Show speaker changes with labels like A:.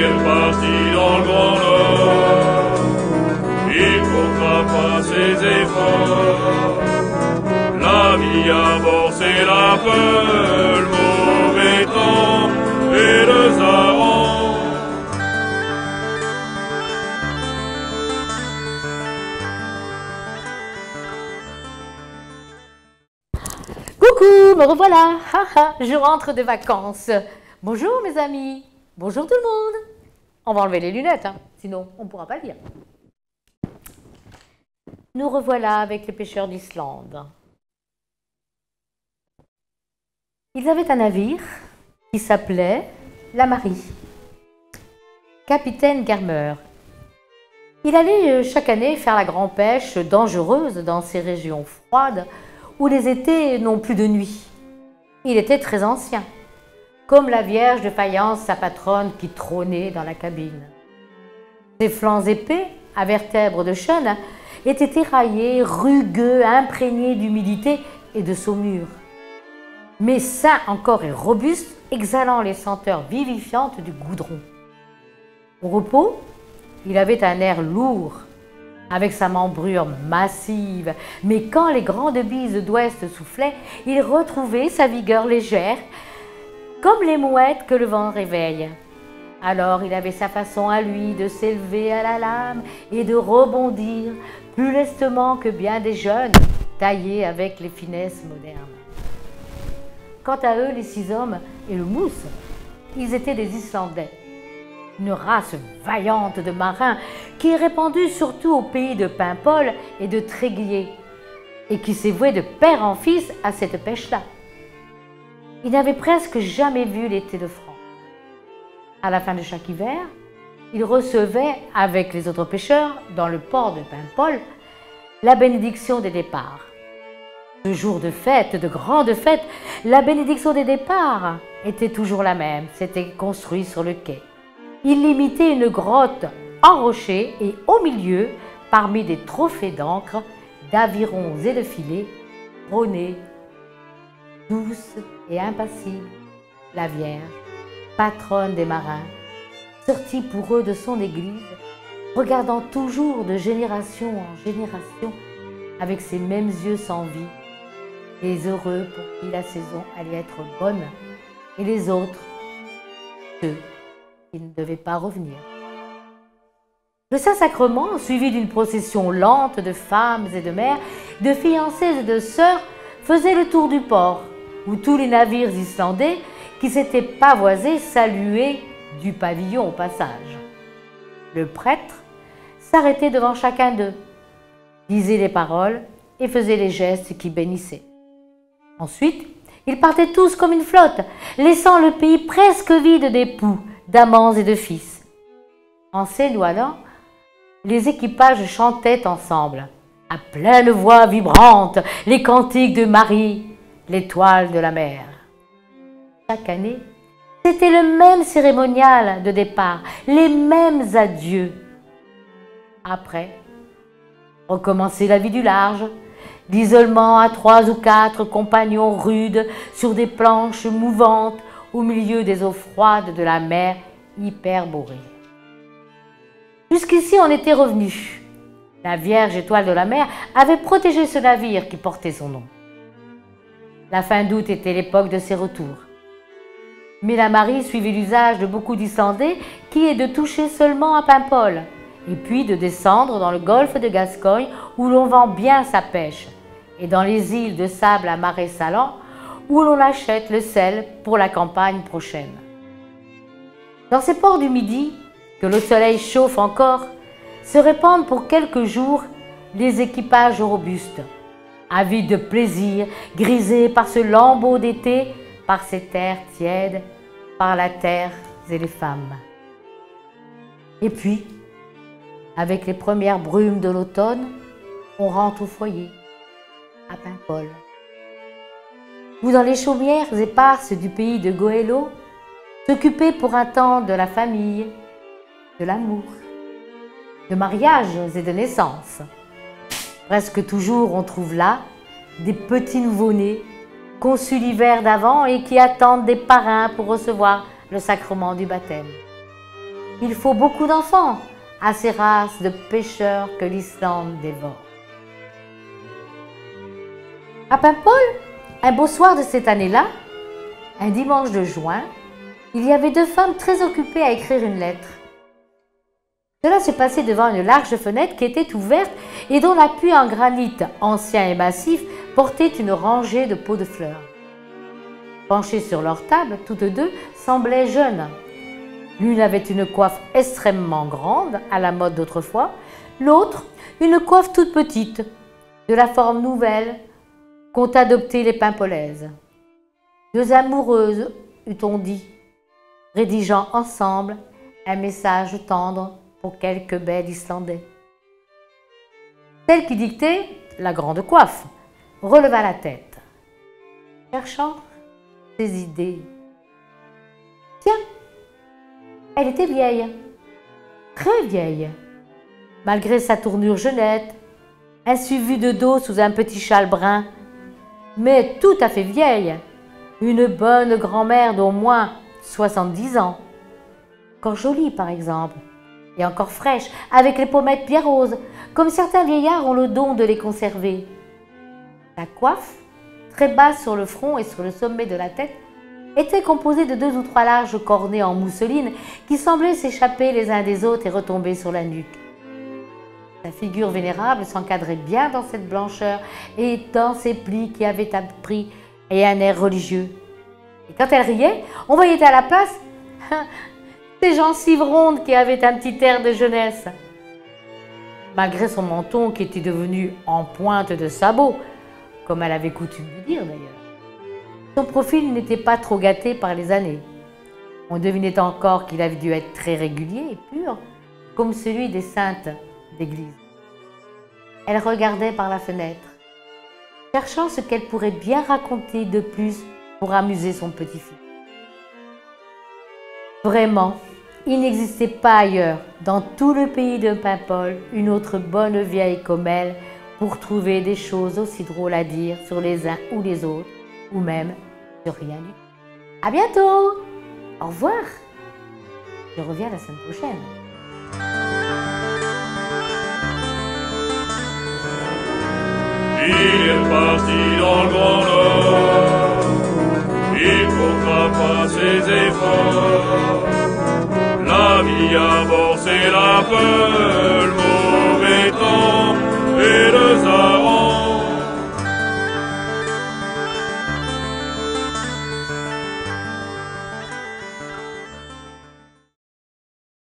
A: est parti dans le Grand Nord. Il comptera pas ses efforts. La vie à bord, c'est la peur, le mauvais temps et le Zaran.
B: Coucou, me revoilà. Je rentre de vacances. Bonjour mes amis. Bonjour tout le monde. On va enlever les lunettes, sinon on ne pourra pas lire. Nous revoilà avec les pêcheurs d'Islande. Ils avaient un navire qui s'appelait la Marie. Capitaine Garmer. Il allait chaque année faire la grande pêche dangereuse dans ces régions froides où les étés n'ont plus de nuit. Il était très ancien, comme la Vierge de faïence, sa patronne, qui trônait dans la cabine. Ses flancs épais, à vertèbres de chêne, étaient éraillés, rugueux, imprégnés d'humidité et de saumure. Mais sain encore et robuste, exhalant les senteurs vivifiantes du goudron. Au repos, il avait un air lourd, avec sa membrure massive, mais quand les grandes bises d'ouest soufflaient, il retrouvait sa vigueur légère, comme les mouettes que le vent réveille. Alors il avait sa façon à lui de s'élever à la lame et de rebondir plus lestement que bien des jeunes, taillés avec les finesses modernes. Quant à eux, les 6 hommes et le mousse, ils étaient des Islandais. Une race vaillante de marins qui est répandue surtout au pays de Paimpol et de Tréguier et qui s'est vouée de père en fils à cette pêche-là. Ils n'avaient presque jamais vu l'été de France. À la fin de chaque hiver, ils recevaient, avec les autres pêcheurs, dans le port de Paimpol, la bénédiction des départs. Ce jour de fête, de grande fête, la bénédiction des départs était toujours la même, c'était construit sur le quai. Il imitait une grotte en rocher et au milieu, parmi des trophées d'encre, d'avirons et de filets, trônait, douce et impassible, la Vierge, patronne des marins, sortie pour eux de son église, regardant toujours de génération en génération, avec ses mêmes yeux sans vie, les heureux pour qui la saison allait être bonne, et les autres, ceux qui ne devaient pas revenir. Le Saint-Sacrement, suivi d'une procession lente de femmes et de mères, de fiancés et de sœurs, faisait le tour du port, où tous les navires islandais qui s'étaient pavoisés saluaient du pavillon au passage. Le prêtre s'arrêtait devant chacun d'eux, disait les paroles et faisait les gestes qui bénissaient. Ensuite, ils partaient tous comme une flotte, laissant le pays presque vide d'époux, d'amants et de fils. En s'éloignant, les équipages chantaient ensemble, à pleine voix vibrante, les cantiques de Marie, l'étoile de la mer. Chaque année, c'était le même cérémonial de départ, les mêmes adieux. Après, recommencer la vie du large, l'isolement à 3 ou 4 compagnons rudes sur des planches mouvantes au milieu des eaux froides de la mer hyperborée. Jusqu'ici, on était revenu. La Vierge étoile de la mer avait protégé ce navire qui portait son nom. La fin d'août était l'époque de ses retours. Mais la Marie suivait l'usage de beaucoup d'Islandais qui est de toucher seulement à Paimpol et puis de descendre dans le golfe de Gascogne où l'on vend bien sa pêche et dans les îles de sable à marée salant où l'on achète le sel pour la campagne prochaine. Dans ces ports du Midi, que le soleil chauffe encore, se répandent pour quelques jours les équipages robustes, avides de plaisir, grisés par ce lambeau d'été, par ces terres tièdes, par la terre et les femmes. Et puis, avec les premières brumes de l'automne, on rentre au foyer, à Paimpol. Ou dans les chaumières éparses du pays de Goëlo, s'occuper pour un temps de la famille, de l'amour, de mariages et de naissances. Presque toujours, on trouve là des petits nouveau-nés conçus l'hiver d'avant et qui attendent des parrains pour recevoir le sacrement du baptême. Il faut beaucoup d'enfants à ces races de pêcheurs que l'Islande dévore. À Paimpol, un beau soir de cette année-là, un dimanche de juin, il y avait deux femmes très occupées à écrire une lettre. Cela se passait devant une large fenêtre qui était ouverte et dont l'appui en granit ancien et massif portait une rangée de pots de fleurs. Penchées sur leur table, toutes deux semblaient jeunes. L'une avait une coiffe extrêmement grande, à la mode d'autrefois, l'autre une coiffe toute petite, de la forme nouvelle qu'ont adopté les Paimpolaises. Deux amoureuses, eût-on dit, rédigeant ensemble un message tendre pour quelques belles Islandais. Celle qui dictait, la grande coiffe, releva la tête, cherchant ses idées. Tiens, elle était vieille, très vieille, malgré sa tournure jeunette, ainsi vue de dos sous un petit châle brun, mais tout à fait vieille, une bonne grand-mère d'au moins 70 ans, encore jolie par exemple, et encore fraîche, avec les pommettes bien roses, comme certains vieillards ont le don de les conserver. La coiffe, très basse sur le front et sur le sommet de la tête, était composée de 2 ou 3 larges cornets en mousseline qui semblaient s'échapper les uns des autres et retomber sur la nuque. Sa figure vénérable s'encadrait bien dans cette blancheur et dans ses plis qui avaient un prix et un air religieux. Et quand elle riait, on voyait à la place ces gencives rondes qui avaient un petit air de jeunesse. Malgré son menton qui était devenu en pointe de sabot, comme elle avait coutume de dire d'ailleurs. Son profil n'était pas trop gâté par les années. On devinait encore qu'il avait dû être très régulier et pur, comme celui des saintes d'église. Elle regardait par la fenêtre, cherchant ce qu'elle pourrait bien raconter de plus pour amuser son petit-fils. Vraiment, il n'existait pas ailleurs, dans tout le pays de Paimpol, une autre bonne vieille comme elle pour trouver des choses aussi drôles à dire sur les uns ou les autres, ou même sur rien du tout. À bientôt! Au revoir! Je reviens la semaine prochaine.
A: Il est parti dans le grand nord, il comptera pas ses efforts. La vie à bord, c'est la peur.